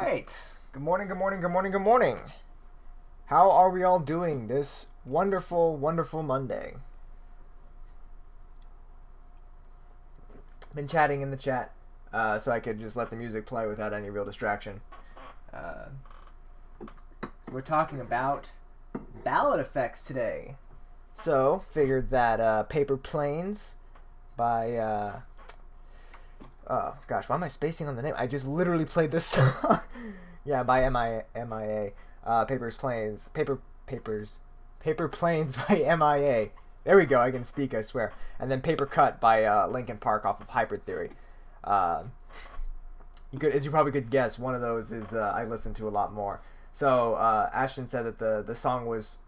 right. Good morning, good morning, good morning, good morning. How are we all doing this wonderful, wonderful Monday? Been chatting in the chat so I could just let the music play without any real distraction. So we're talking about ballot effects today. So, figured that Paper Planes by oh gosh, why am I spacing on the name? I just literally played this song. Yeah, by MIA. Paper Planes by MIA. There we go. I can speak, I swear. And then Paper Cut by Linkin Park off of Hybrid Theory. As you probably could guess, one of those is I listen to a lot more. So Ashton said that the song was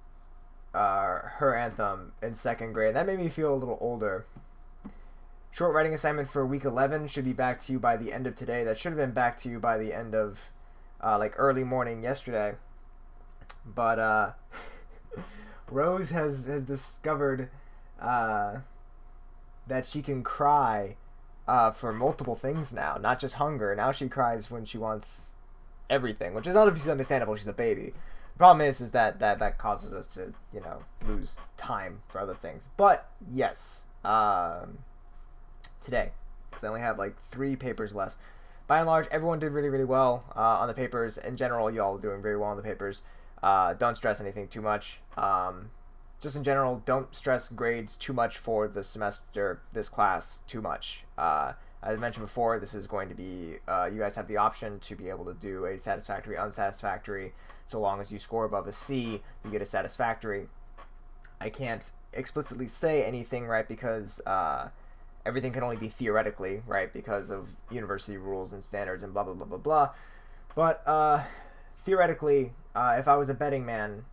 her anthem in second grade. That made me feel a little older. Short writing assignment for week 11 should be back to you by the end of today. That should have been back to you by the end of early morning yesterday. But Rose has discovered that she can cry for multiple things now, not just hunger. Now she cries when she wants everything, which is not obviously understandable. She's a baby. The problem is that causes us to, lose time for other things. But yes, today, because I only have 3 papers left. By and large, everyone did really, really well on the papers. In general, y'all are doing very well on the papers. Don't stress anything too much. Just in general, don't stress grades too much for the semester, this class, too much. As I mentioned before, this is going to be, you guys have the option to be able to do a satisfactory, unsatisfactory. So long as you score above a C, you get a satisfactory. I can't explicitly say anything, right, because everything can only be theoretically, right, because of university rules and standards and blah, blah, blah, blah, blah. But theoretically, if I was a betting man,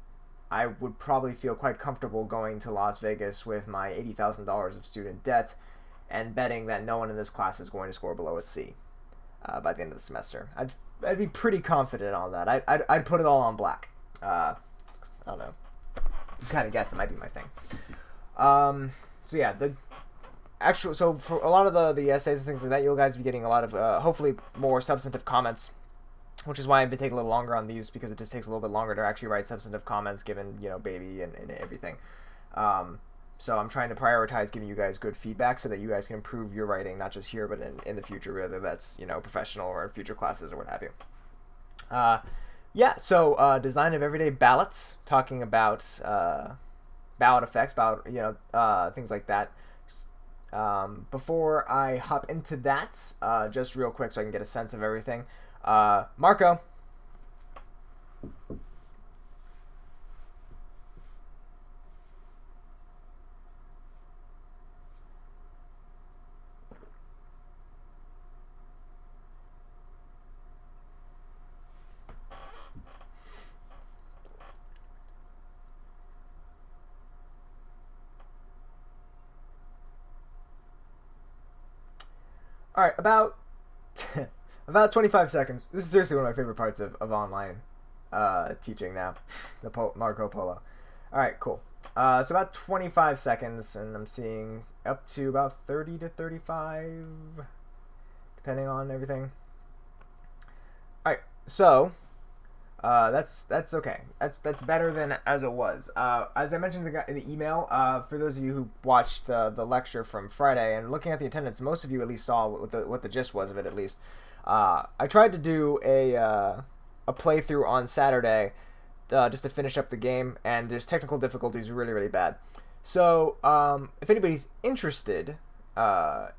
I would probably feel quite comfortable going to Las Vegas with my $80,000 of student debt and betting that no one in this class is going to score below a C by the end of the semester. I'd be pretty confident on that. I'd put it all on black. I don't know. You kind of guess it might be my thing. So yeah, so for a lot of the essays and things like that, you'll guys be getting a lot of hopefully more substantive comments, which is why I've been taking a little longer on these, because it just takes a little bit longer to actually write substantive comments given baby and everything. So I'm trying to prioritize giving you guys good feedback so that you guys can improve your writing, not just here but in the future, whether that's professional or future classes or what have you. So design of everyday ballots, talking about ballot effects, things like that. Before I hop into that, just real quick so I can get a sense of everything, Marco. All right, about 25 seconds. This is seriously one of my favorite parts of online teaching now, the Marco Polo. All right, cool. So about 25 seconds, and I'm seeing up to about 30 to 35, depending on everything. All right, so that's okay. That's better than as it was. As I mentioned in the email, for those of you who watched the lecture from Friday and looking at the attendance, most of you at least saw what the gist was of it at least. I tried to do a playthrough on Saturday just to finish up the game, and there's technical difficulties really, really bad. So if anybody's interested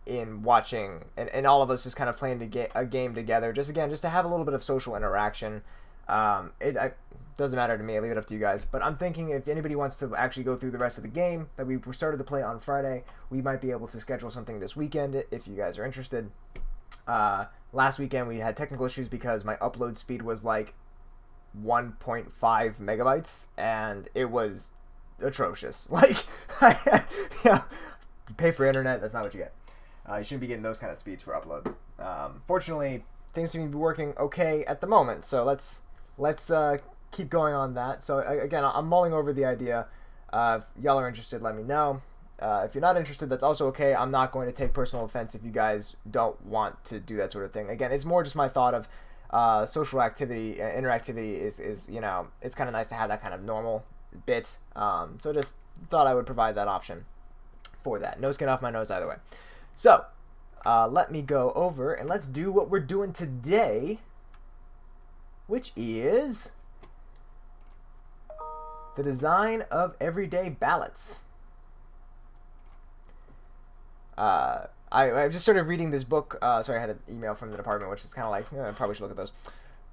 in watching and all of us just kind of playing a game together, just to have a little bit of social interaction, it doesn't matter to me. I leave it up to you guys. But I'm thinking if anybody wants to actually go through the rest of the game that we started to play on Friday, we might be able to schedule something this weekend if you guys are interested. Last weekend we had technical issues because my upload speed was 1.5 megabytes, and it was atrocious. Pay for internet, that's not what you get. You shouldn't be getting those kind of speeds for upload. Fortunately, things seem to be working okay at the moment, so let's keep going on that. So again, I'm mulling over the idea. If y'all are interested, let me know. If you're not interested, that's also okay. I'm not going to take personal offense if you guys don't want to do that sort of thing. Again, it's more just my thought of social activity, interactivity is it's kind of nice to have that kind of normal bit. So just thought I would provide that option for that. No skin off my nose either way. So let me go over and let's do what we're doing today, which is the design of everyday ballots. I just started reading this book. Sorry, I had an email from the department, which is kind of like, I probably should look at those.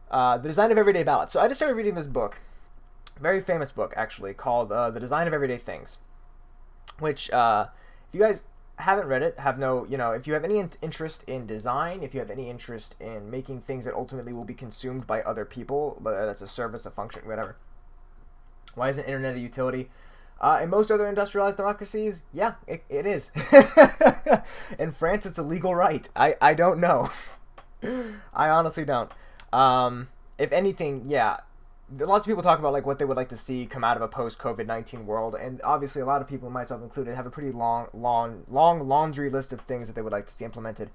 The Design of Everyday Ballots. So I just started reading this book, very famous book actually, called The Design of Everyday Things, which if you guys haven't read it, if you have any interest in design, if you have any interest in making things that ultimately will be consumed by other people, whether that's a service, a function, whatever. Why isn't internet a utility? In most other industrialized democracies, yeah, it is. In France, it's a legal right. I don't know. I honestly don't. If anything, yeah, lots of people talk about like what they would like to see come out of a post-COVID-19 world, and obviously a lot of people, myself included, have a pretty long laundry list of things that they would like to see implemented.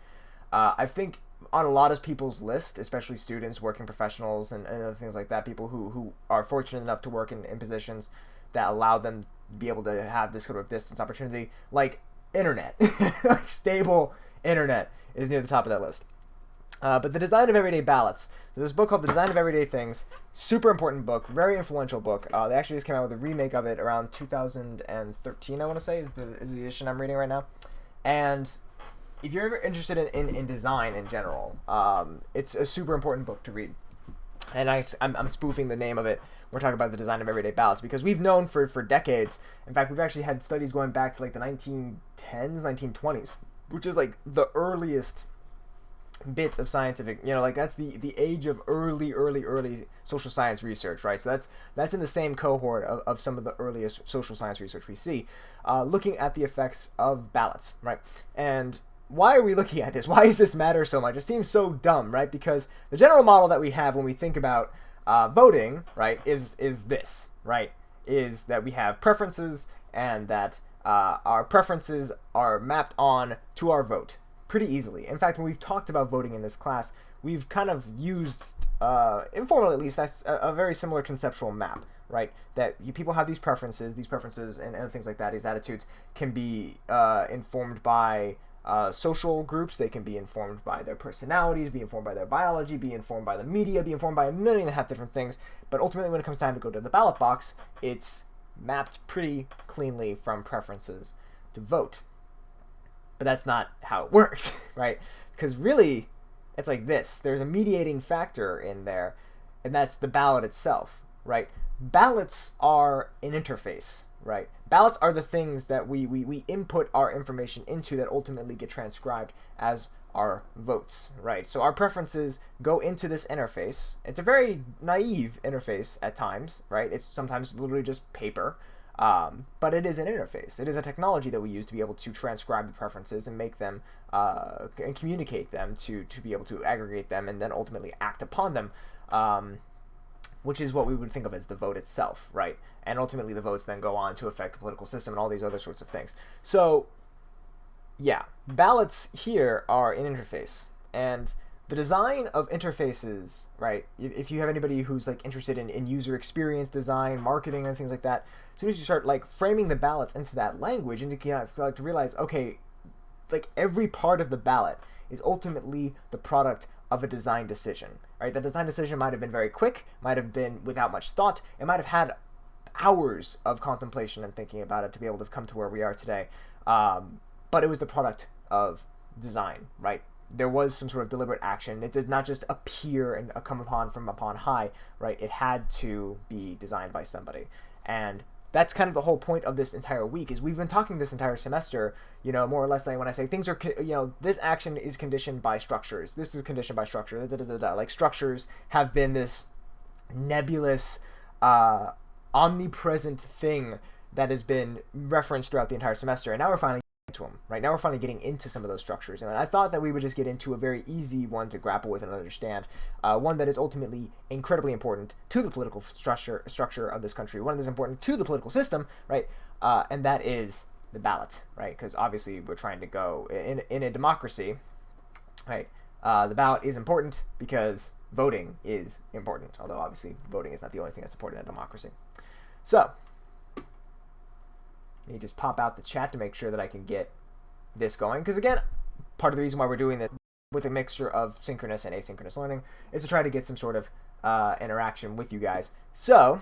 I think on a lot of people's list, especially students, working professionals, and other things like that, people who are fortunate enough to work in positions that allow them to be able to have this sort of distance opportunity, like internet, like stable internet, is near the top of that list. But the Design of Everyday Ballots. So there's a book called The Design of Everyday Things. Super important book, very influential book. They actually just came out with a remake of it around 2013, I want to say, is the edition I'm reading right now. And if you're ever interested in design in general, it's a super important book to read. And I'm spoofing the name of it. We're talking about the design of everyday ballots because we've known for decades. In fact, we've actually had studies going back to like the 1910s, 1920s, which is like the earliest bits of scientific, like that's the age of early social science research, right? So that's in the same cohort of some of the earliest social science research we see, looking at the effects of ballots, right? And why are we looking at this? Why does this matter so much? It seems so dumb, right? Because the general model that we have when we think about voting, right, is this, right? Is that we have preferences and that our preferences are mapped on to our vote pretty easily. In fact, when we've talked about voting in this class, we've kind of used, informally at least, that's a very similar conceptual map, right? That people have these preferences and other things like that, these attitudes can be informed by social groups, they can be informed by their personalities, be informed by their biology, be informed by the media, be informed by a million and a half different things. But ultimately, when it comes time to go to the ballot box, it's mapped pretty cleanly from preferences to vote. But that's not how it works, right? Because really, it's like this. There's a mediating factor in there, and that's the ballot itself, right? Ballots are an interface, right? Ballots are the things that we input our information into that ultimately get transcribed as our votes, right? So our preferences go into this interface. It's a very naive interface at times, right? It's sometimes literally just paper, but it is an interface. It is a technology that we use to be able to transcribe the preferences and make them and communicate them to be able to aggregate them and then ultimately act upon them, which is what we would think of as the vote itself, right? And ultimately the votes then go on to affect the political system and all these other sorts of things. So, yeah, ballots here are an interface. And the design of interfaces, right, if you have anybody who's like interested in user experience design, marketing, and things like that, as soon as you start like framing the ballots into that language, and you can start to realize, okay, like every part of the ballot is ultimately the product of a design decision, right? That design decision might have been very quick, might have been without much thought, it might have had hours of contemplation and thinking about it to be able to come to where we are today. But it was the product of design, right? There was some sort of deliberate action. It did not just appear and come upon from upon high, right? It had to be designed by somebody. And that's kind of the whole point of this entire week, is we've been talking this entire semester, more or less like when I say things are, this action is conditioned by structures. This is conditioned by structure. Like structures have been this nebulous, omnipresent thing that has been referenced throughout the entire semester. And now we're finally into them, right? Now we're finally getting into some of those structures. And I thought that we would just get into a very easy one to grapple with and understand, one that is ultimately incredibly important to the political structure of this country, one that is important to the political system, right? And that is the ballot, right? Because obviously we're trying to go in a democracy, right? The ballot is important because voting is important, although obviously voting is not the only thing that's important in a democracy. So, let me just pop out the chat to make sure that I can get this going, because again, part of the reason why we're doing this with a mixture of synchronous and asynchronous learning is to try to get some sort of interaction with you guys. So,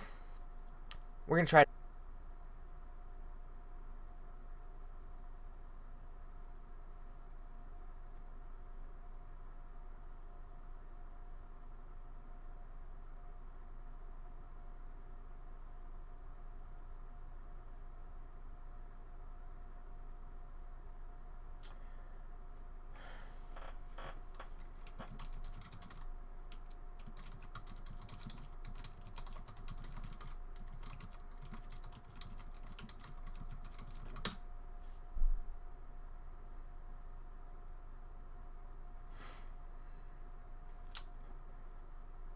we're going to try.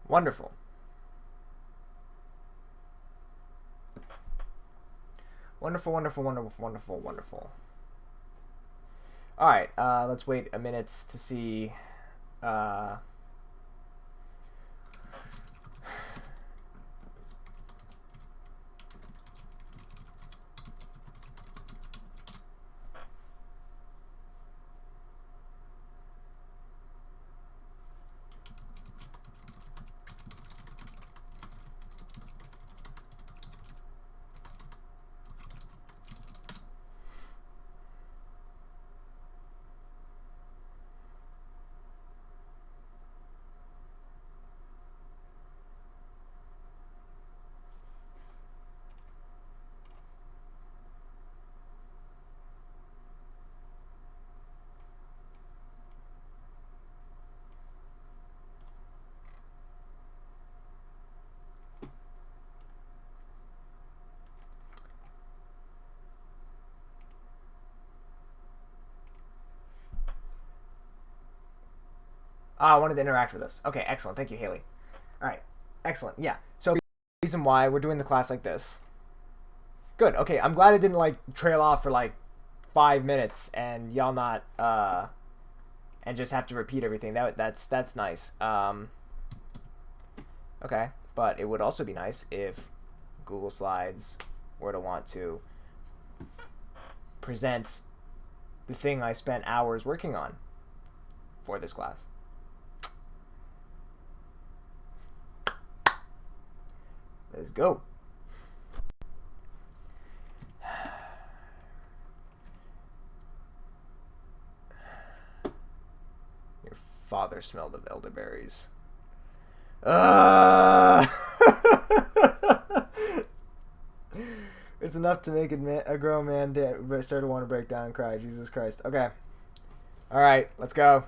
Wonderful. Wonderful, wonderful, wonderful, wonderful, wonderful. All right, let's wait a minute to see. I wanted to interact with us. Okay, excellent. Thank you, Haley. All right, excellent. Yeah. So the reason why we're doing the class like this. Good. Okay, I'm glad it didn't like trail off for like 5 minutes and y'all not and just have to repeat everything. That's nice. Okay, but it would also be nice if Google Slides were to want to present the thing I spent hours working on for this class. Let's go. Your father smelled of elderberries. It's enough to make a grown man start to want to break down and cry. Jesus Christ. Okay. All right, let's go.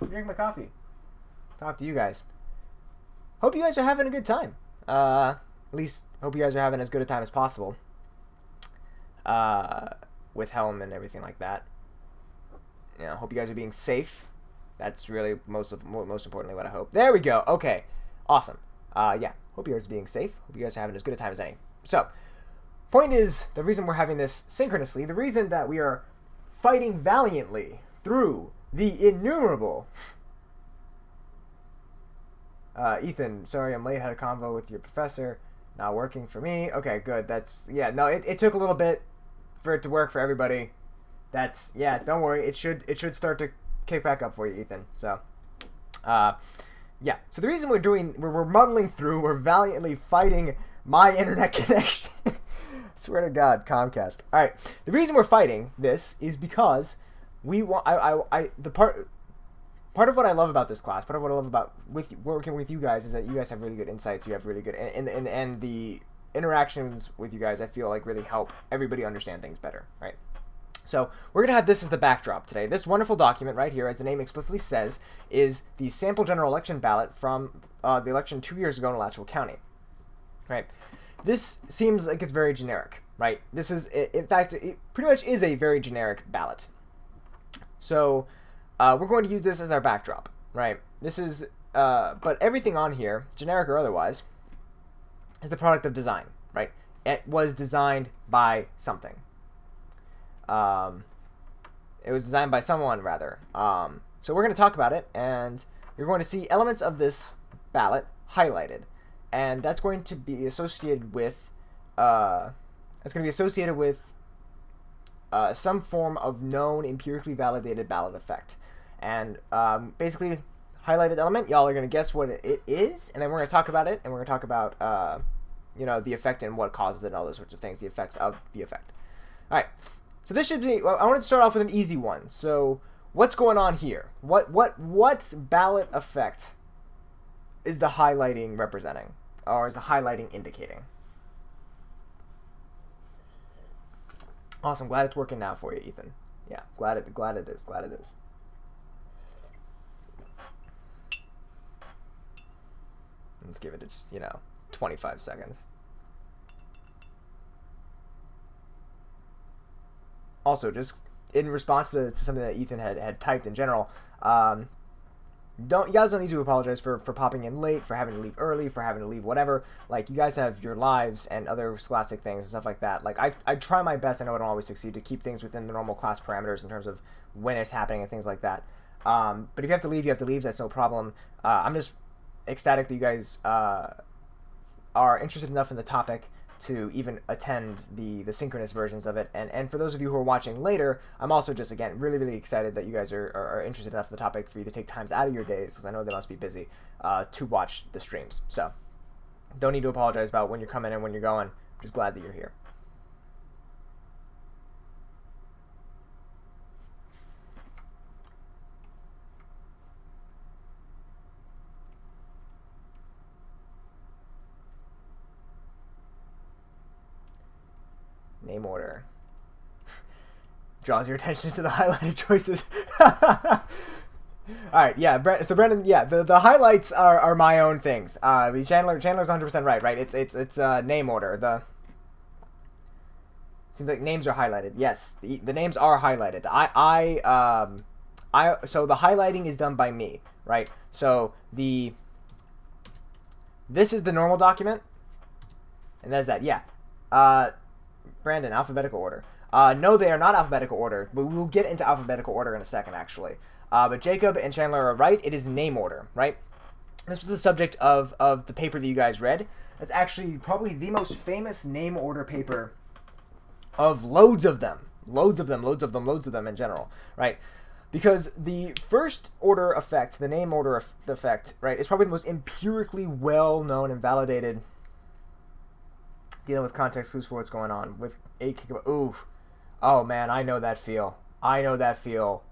Drink my coffee. Talk to you guys. Hope you guys are having a good time. At least hope you guys are having as good a time as possible. With Helm and everything like that. You know, hope you guys are being safe. That's really most importantly what I hope. There we go. Okay. Awesome. Yeah. Hope you guys are being safe. Hope you guys are having as good a time as any. So, point is, the reason we're having this synchronously, the reason that we are fighting valiantly through the innumerable. Ethan, sorry I'm late. Had a convo with your professor. Not working for me. Okay, good. That's, yeah, no, it took a little bit for it to work for everybody. That's, yeah, don't worry. It should start to kick back up for you, Ethan. So, yeah. So the reason we're muddling through, we're valiantly fighting my internet connection. Swear to God, Comcast. All right. The reason we're fighting this is because we want, part of what I love about this class, part of what I love about working with you guys is that you guys have really good insights. You have really good, and the interactions with you guys, I feel like really help everybody understand things better, right? So we're going to have this as the backdrop today. This wonderful document right here, as the name explicitly says, is the sample general election ballot from the election 2 years ago in Alachua County, right? This seems like it's very generic, right? This is, in fact, it pretty much is a very generic ballot. So we're going to use this as our backdrop, right? This is but everything on here, generic or otherwise, is the product of design, right? It was designed by something. It was designed by someone, rather. So we're going to talk about it, and you're going to see elements of this ballot highlighted, and that's going to be associated with some form of known empirically validated ballot effect. And basically, highlighted element, y'all are going to guess what it is, and then we're going to talk about it, and we're going to talk about the effect and what causes it and all those sorts of things, the effects of the effect. All right. So this should be, I wanted to start off with an easy one. So what's going on here? What ballot effect is the highlighting representing, or is the highlighting indicating? Awesome, glad it's working now for you, Ethan. Yeah, glad it is. Let's give it just 25 seconds. Also, just in response to something that Ethan had typed in general, you guys don't need to apologize for popping in late, for having to leave early, for having to leave whatever. Like, you guys have your lives and other scholastic things and stuff like that. Like, I try my best, I know I don't always succeed, to keep things within the normal class parameters in terms of when it's happening and things like that. But if you have to leave, you have to leave. That's no problem. I'm just ecstatic that you guys are interested enough in the topic to even attend the synchronous versions of it. And for those of you who are watching later, I'm also just, again, really, really excited that you guys are interested enough in the topic for you to take times out of your days, because I know they must be busy, to watch the streams. So don't need to apologize about when you're coming and when you're going. I'm just glad that you're here. Name order draws your attention to the highlighted choices. All right, yeah. So Brendan, yeah, the highlights are my own things. Chandler's 100% right. It's name order. Seems like names are highlighted. Yes, the names are highlighted. So the highlighting is done by me, right? So this is the normal document, and that's that. Yeah. Brandon, alphabetical order. No, they are not alphabetical order. We will get into alphabetical order in a second, actually. But Jacob and Chandler are right. It is name order, right? This was the subject of the paper that you guys read. It's actually probably the most famous name order paper of loads of them in general, right? Because the first order effect, the name order effect, right, is probably the most empirically well-known and validated, dealing with context clues for what's going on with a kick of ooh, oh man, I know that feel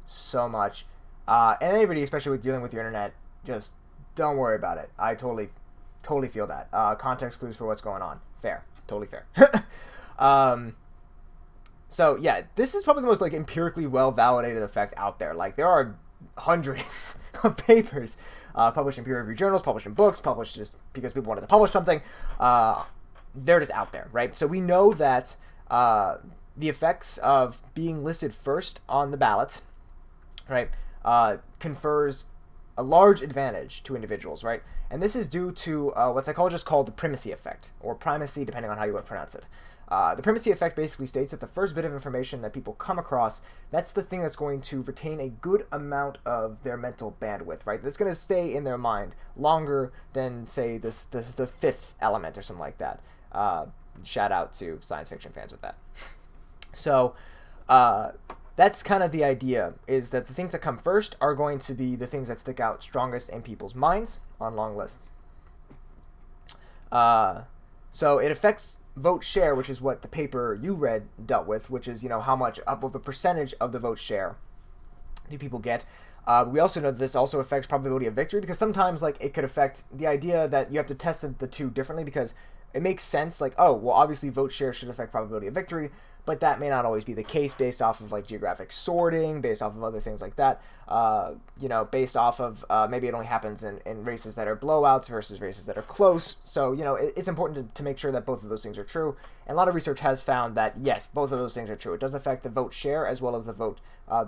so much. And anybody, especially with dealing with your internet, just don't worry about it. I totally feel that. Context clues for what's going on, fair, totally fair. So yeah, this is probably the most empirically well validated effect out there. Like, there are hundreds of papers published in peer reviewed journals, published in books, published just because people wanted to publish something. They're just out there, right? So we know that the effects of being listed first on the ballot, right, confers a large advantage to individuals, right? And this is due to what psychologists call the primacy effect, or primacy, depending on how you want to pronounce it. The primacy effect basically states that the first bit of information that people come across, that's the thing that's going to retain a good amount of their mental bandwidth, right? That's going to stay in their mind longer than, say, the fifth element or something like that. Shout out to science fiction fans with that. So that's kind of the idea, is that the things that come first are going to be the things that stick out strongest in people's minds on long lists. So it affects vote share, which is what the paper you read dealt with, which is, how much of a percentage of the vote share do people get. We also know that this also affects probability of victory, because sometimes it could affect the idea that you have to test the two differently, because it makes sense, obviously vote share should affect probability of victory, but that may not always be the case based off of geographic sorting, based off of other things like that, based off of maybe it only happens in races that are blowouts versus races that are close. So, it's important to make sure that both of those things are true. And a lot of research has found that, yes, both of those things are true. It does affect the vote share as well as the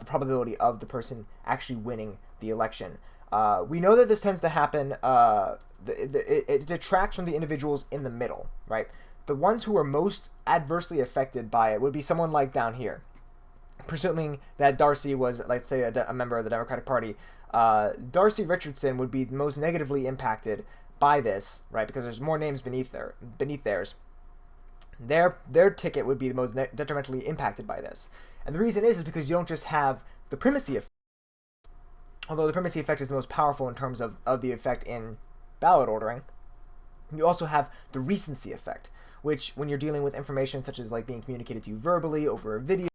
probability of the person actually winning the election. We know that this tends to happen. It detracts from the individuals in the middle, right? The ones who are most adversely affected by it would be someone like down here. Presuming that Darcy was, let's say, a member of the Democratic Party, Darcy Richardson would be most negatively impacted by this, right? Because there's more names beneath theirs. Their ticket would be the most detrimentally impacted by this. And the reason is because you don't just have the primacy effect, although the primacy effect is the most powerful in terms of the effect in ballot ordering. You also have the recency effect, which when you're dealing with information such as like being communicated to you verbally over a video,